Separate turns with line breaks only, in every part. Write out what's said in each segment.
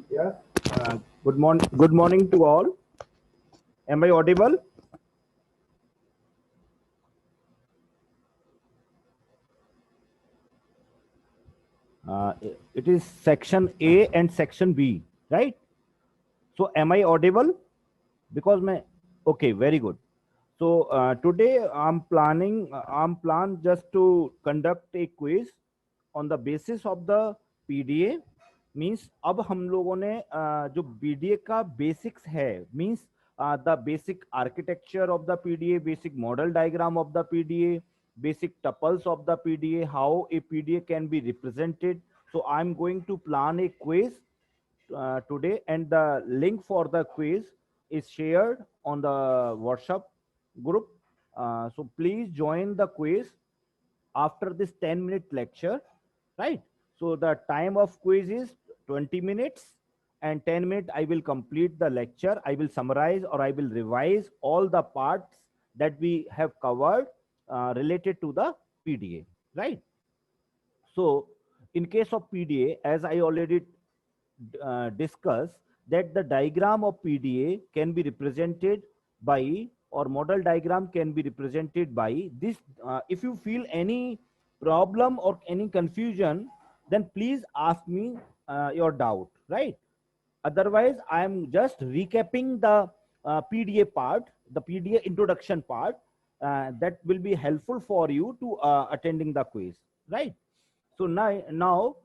Yeah. Good morning to all. Am I audible? It is section A and section B, right? So am I audible? Because my okay, very good. So today I'm plan just to conduct a quiz on the basis of the PDA. Means अब हम लोगों ने जो PDA का basics है means the basic architecture of the PDA basic model diagram of the PDA basic tuples of the PDA, how a PDA can be represented. So I'm going to plan a quiz today, and the link for the quiz is shared on the WhatsApp group. So please join the quiz after this 10-minute lecture, right? So the time of quiz is 20 minutes, and 10 minutes I will complete the lecture. I will summarize or I will revise all the parts that we have covered related to the PDA, right? So in case of PDA, as I already discussed, that the diagram of PDA can be represented by, or model diagram can be represented by this. If you feel any problem or any confusion, then please ask me your doubt, right? Otherwise, I am just recapping the PDA part, the PDA introduction part, that will be helpful for you to attending the quiz, right? So now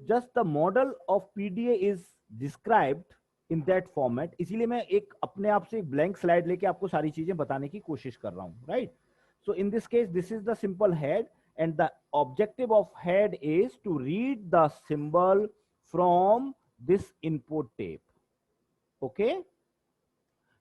just the model of PDA is described in that format. इसीलिए मैं एक अपने आप से एक blank slide लेके आपको सारी चीजें बताने की कोशिश कर रहा हूँ, right? So in this case, this is the simple head, and the objective of head is to read the symbol from this input tape. Okay.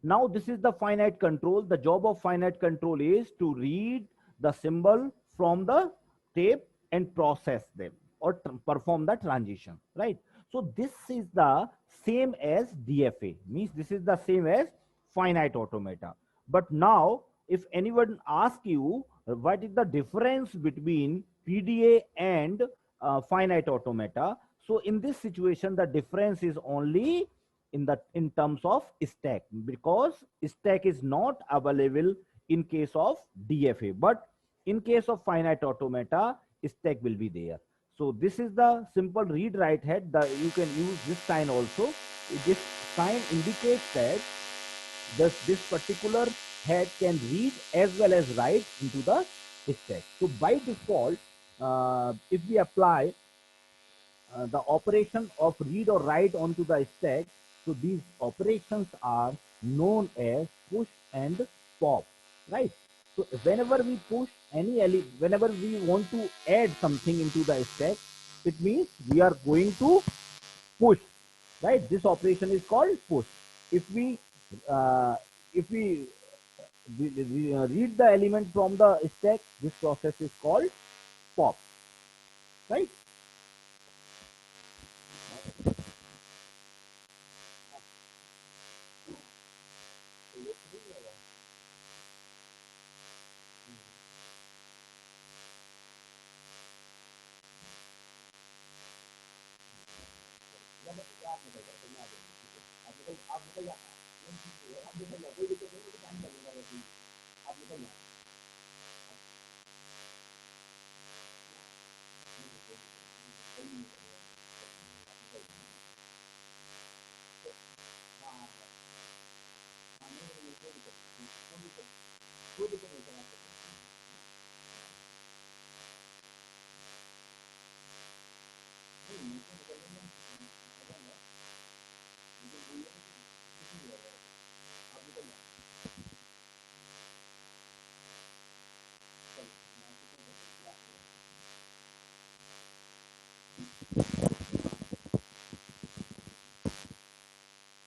Now this is the finite control. The job of finite control is to read the symbol from the tape and process them or perform the transition, right? So this is the same as DFA, means this is the same as finite automata. But now if anyone asks you what is the difference between PDA and finite automata, so in this situation the difference is only in terms of stack, because stack is not available in case of DFA, but in case of finite automata stack will be there. So this is the simple read write head. You can use this sign also. This sign indicates that this particular head can read as well as write into the stack. So by default, if we apply the operation of read or write onto the stack, so these operations are known as push and pop, right? So whenever we push whenever we want to add something into the stack, it means we are going to push, right? This operation is called push. If we uh, if we read the element from the stack, this process is called pop, right?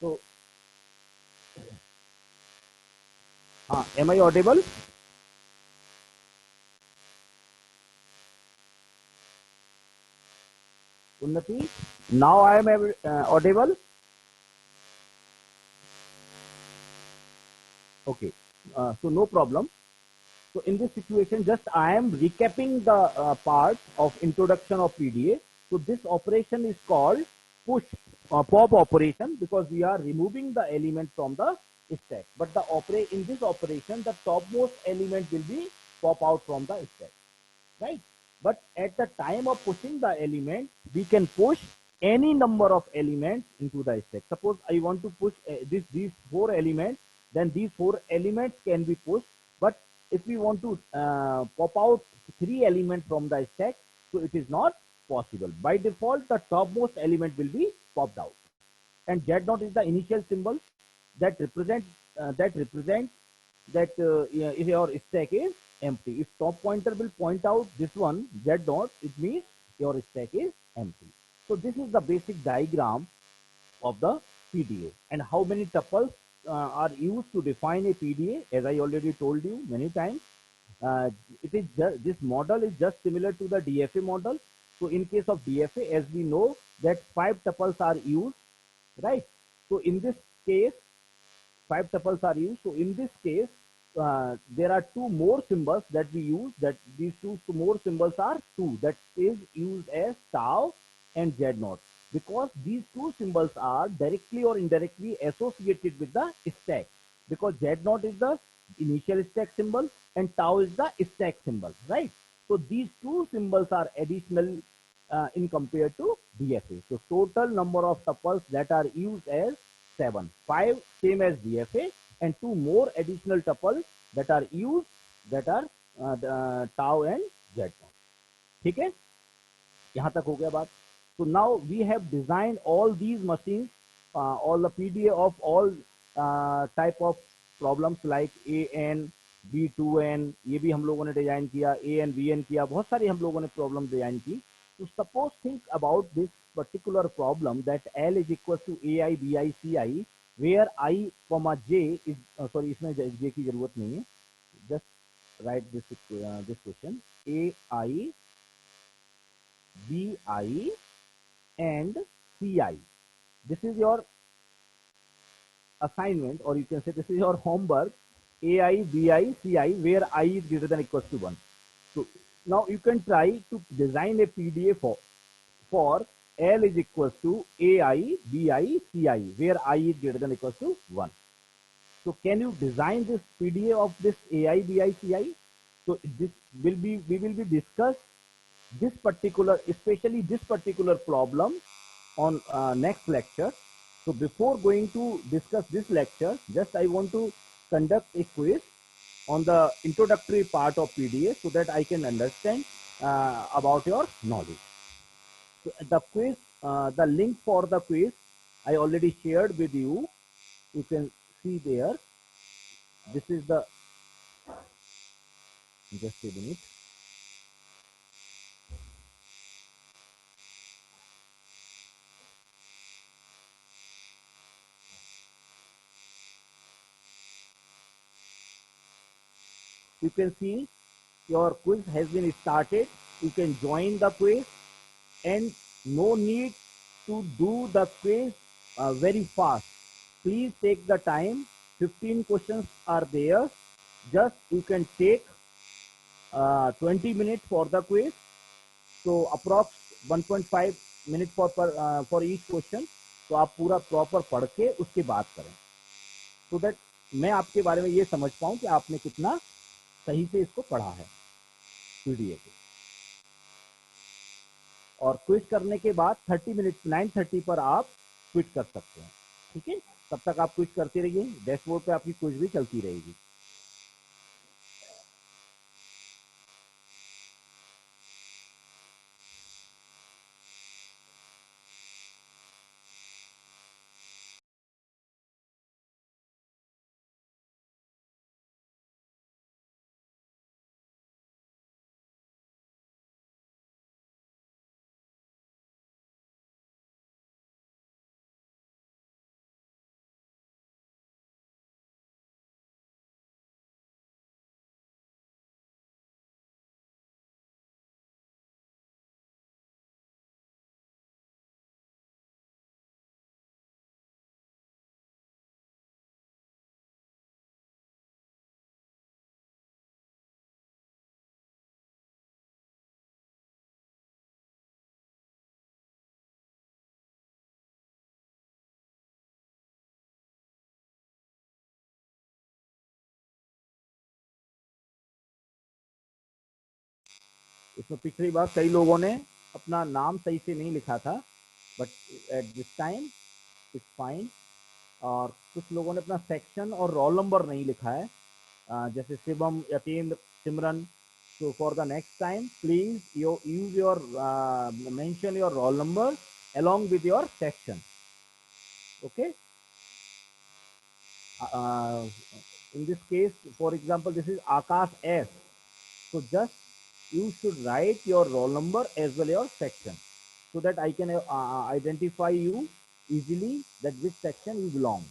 So am I audible? Unnati, now I am audible. Okay, so no problem. So in this situation, just I am recapping the part of introduction of PDA. So this operation is called push pop operation because we are removing the element from the stack. But the in this operation, the topmost element will be pop out from the stack, right? But at the time of pushing the element, we can push any number of elements into the stack. Suppose I want to push these four elements, then these four elements can be pushed. But if we want to pop out three elements from the stack, so it is not possible. By default, the topmost element will be popped out, and Z naught is the initial symbol that represents that if your stack is empty. If top pointer will point out this one Z dot, it means your stack is empty. So this is the basic diagram of the PDA, and how many tuples are used to define a PDA. As I already told you many times, uh, it is this model is just similar to the DFA model. So in case of DFA, as we know that 5 tuples are used, right? So in this case, 5 tuples are used. So in this case, there are two more symbols that we use. That these two more symbols are two. That is used as tau and Z naught, because these two symbols are directly or indirectly associated with the stack. Because Z naught is the initial stack symbol and tau is the stack symbol, right? So these two symbols are additional in compared to DFA. So total number of tuples that are used as 7. 5 same as DFA, and 2 more additional tuples that are used, that are tau and Z naught. ठीक है, यहाँ तक हो गया बात. So now we have designed all these machines, all the PDA of all type of problems like AN, B2N, ये भी हम लोगों ने डिजाइन किया, AN, BN किया, बहुत सारी हम लोगों ने प्रॉब्लम डिजाइन की. So suppose think about this particular problem that L is equal to AI, BI, CI, where I, J is sorry, इसमें J की जरूरत नहीं है. Just write this question. AI, BI and CI. This is your assignment, or you can say this is your homework. AI, BI, CI, where I is greater than or equals to 1. So now you can try to design a PDA for L is equals to AI, BI, CI, where I is greater than or equals to 1. So can you design this PDA of this AI, BI, CI? So this will be, we will be discuss this particular, especially this particular problem on next lecture. So before going to discuss this lecture, just I want to conduct a quiz on the introductory part of PDA so that I can understand about your knowledge. So the quiz, the link for the quiz, I already shared with you. You can see there. This is the, just a minute. You can see your quiz has been started. You can join the quiz, and no need to do the quiz very fast. Please take the time. 15 questions are there. Just you can take 20 minutes for the quiz. So approx 1.5 minutes for each question. तो आप पूरा proper पढ़ के उसके बाद करें, so that मैं आपके बारे में ये समझ पाऊं कि आपने कितना सही से इसको पढ़ा है पीडीए को. और क्विज करने के बाद 30 मिनट 9:30 पर आप क्विज कर सकते हैं. ठीक है, तब तक आप क्विज करते रहिए. डैशबोर्ड पे आपकी क्विज भी चलती रहेगी. इसमें पिछली बार कई लोगों ने अपना नाम सही से नहीं लिखा था, but at this time it's fine. और कुछ लोगों ने अपना सेक्शन और रोल नंबर नहीं लिखा है, जैसे शिवम, यतीन्द्र, सिमरन। So for the next time, please use your mention your roll number along with your section. Okay. Uh, in this case, for example, this is Akash S. So just you should write your roll number as well as your section, so that I can identify you easily that which section you belong.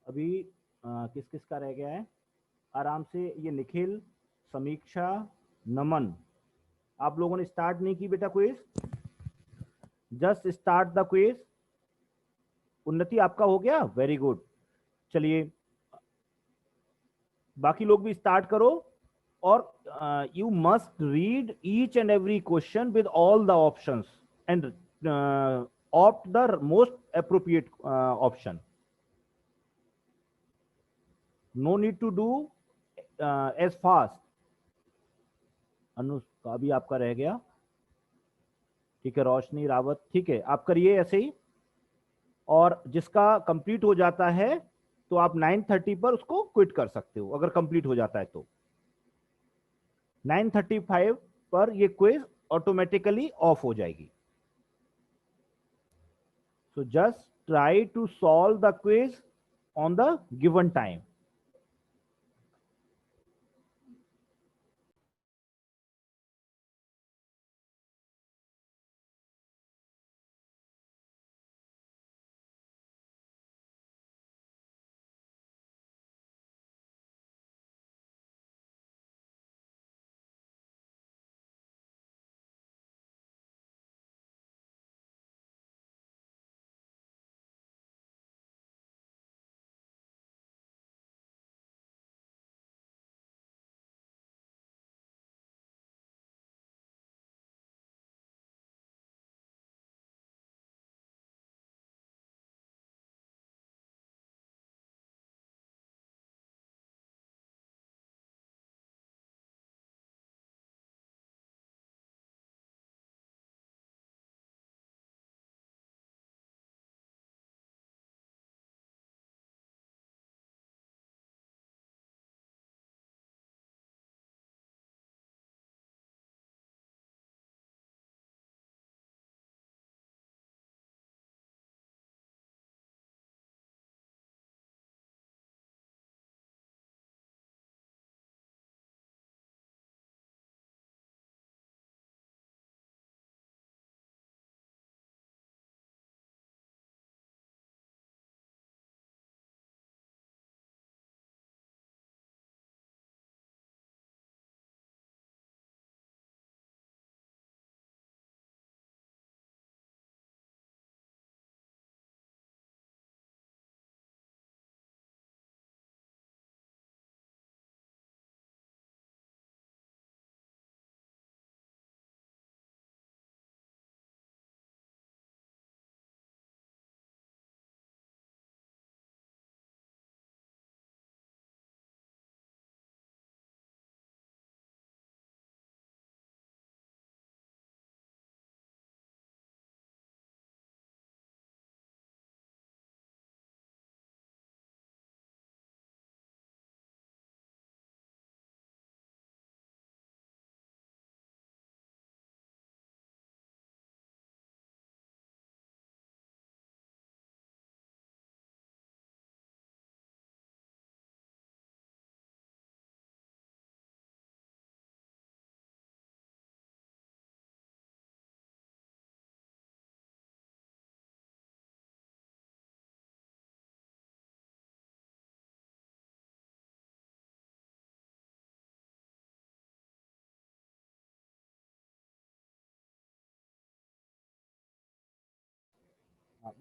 अभी किस किस का रह गया है? आराम से ये निखिल, समीक्षा, नमन, आप लोगों ने स्टार्ट नहीं की बेटा quiz? Just start the quiz. उन्नति आपका हो गया, वेरी गुड। चलिए बाकी लोग भी स्टार्ट करो। और you must read each and every question with all the options and opt the most appropriate option. No need to do as fast. Anu का भी आपका रह गया, ठीक है। रोशनी रावत, ठीक है, आप करिए ऐसे ही। और जिसका कंप्लीट हो जाता है तो आप 9:30 पर उसको क्विट कर सकते हो, अगर कंप्लीट हो जाता है तो। 9:35 पर ये क्विज ऑटोमेटिकली ऑफ हो जाएगी। So just try to solve the quiz on the given time.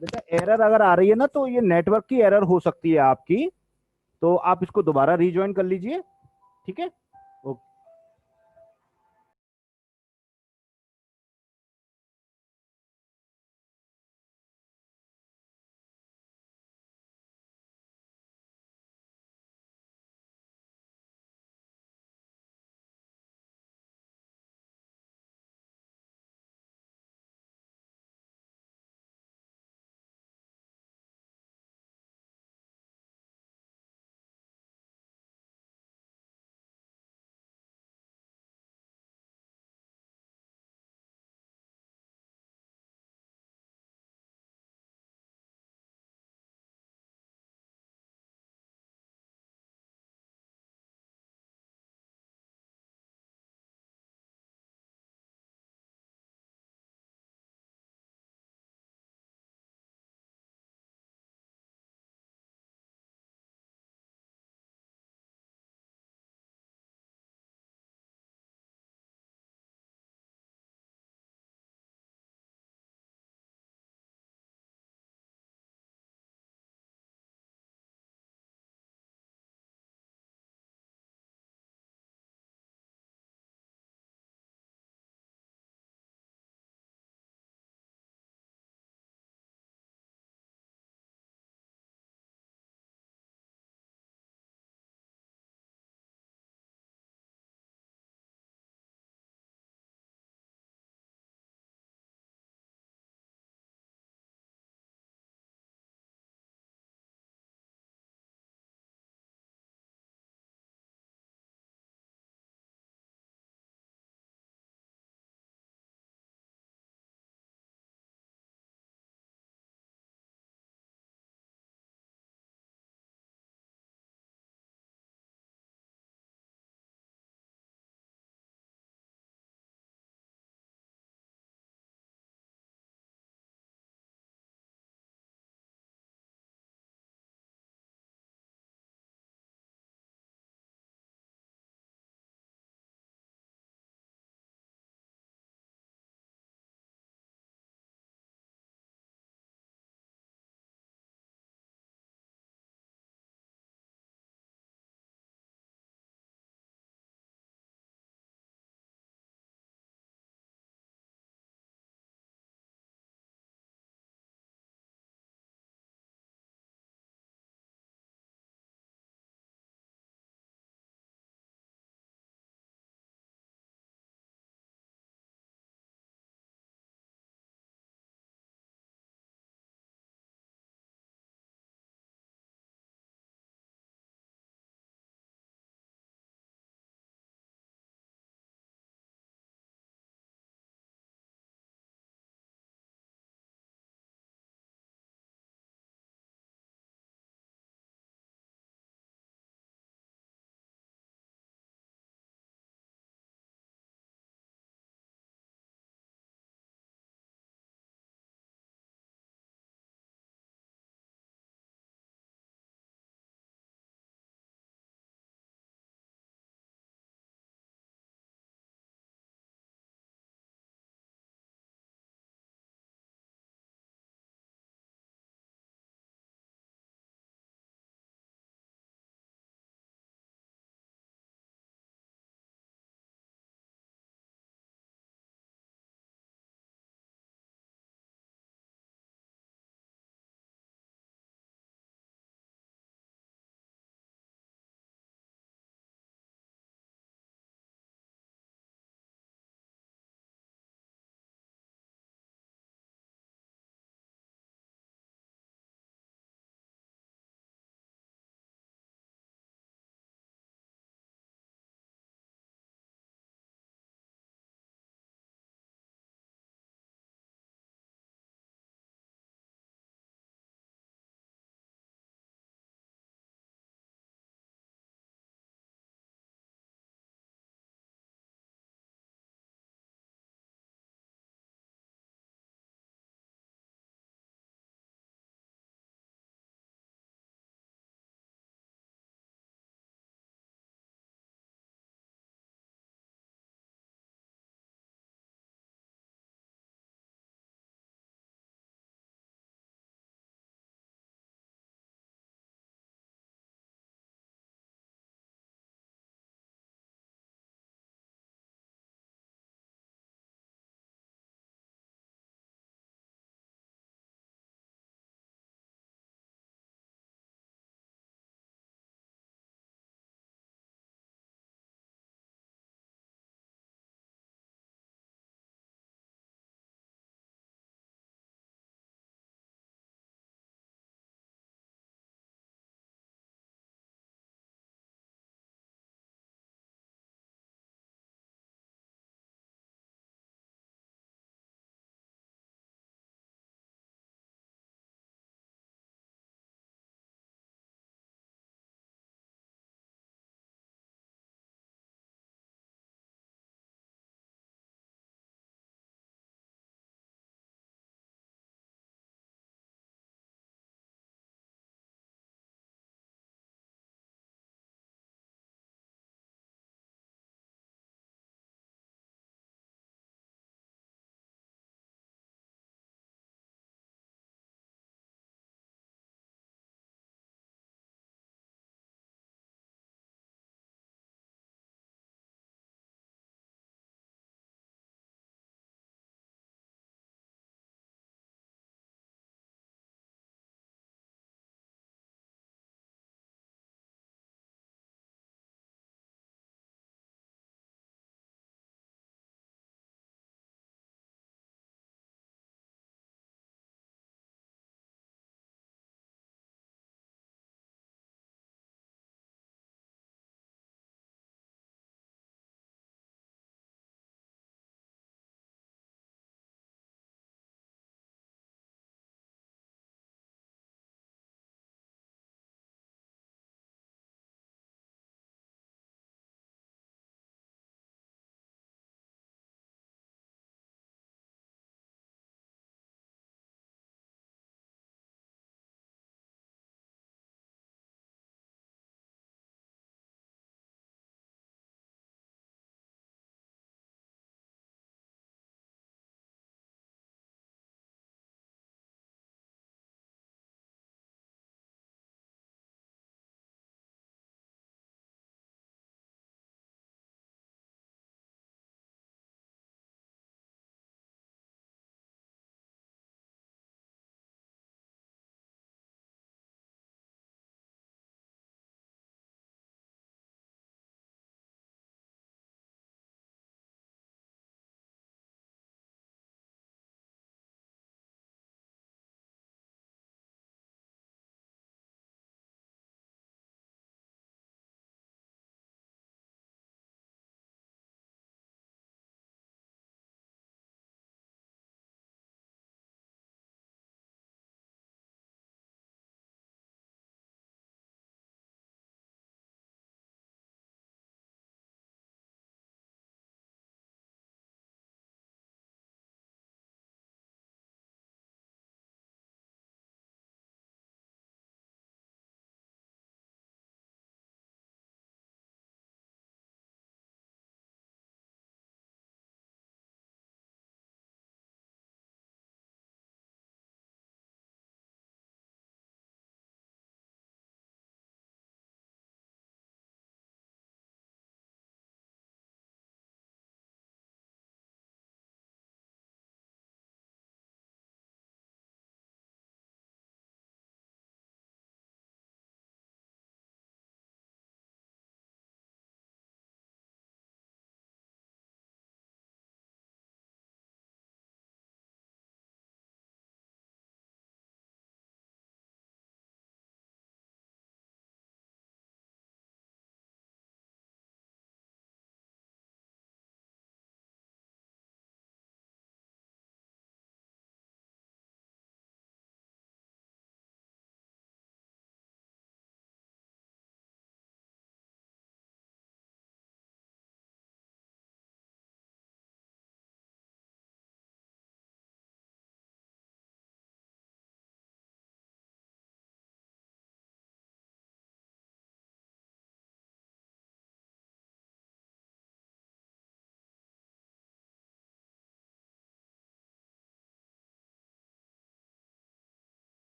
बेटा एरर अगर आ रही है ना, तो ये नेटवर्क की एरर हो सकती है आपकी, तो आप इसको दोबारा रीज्वाइन कर लीजिए, ठीक है।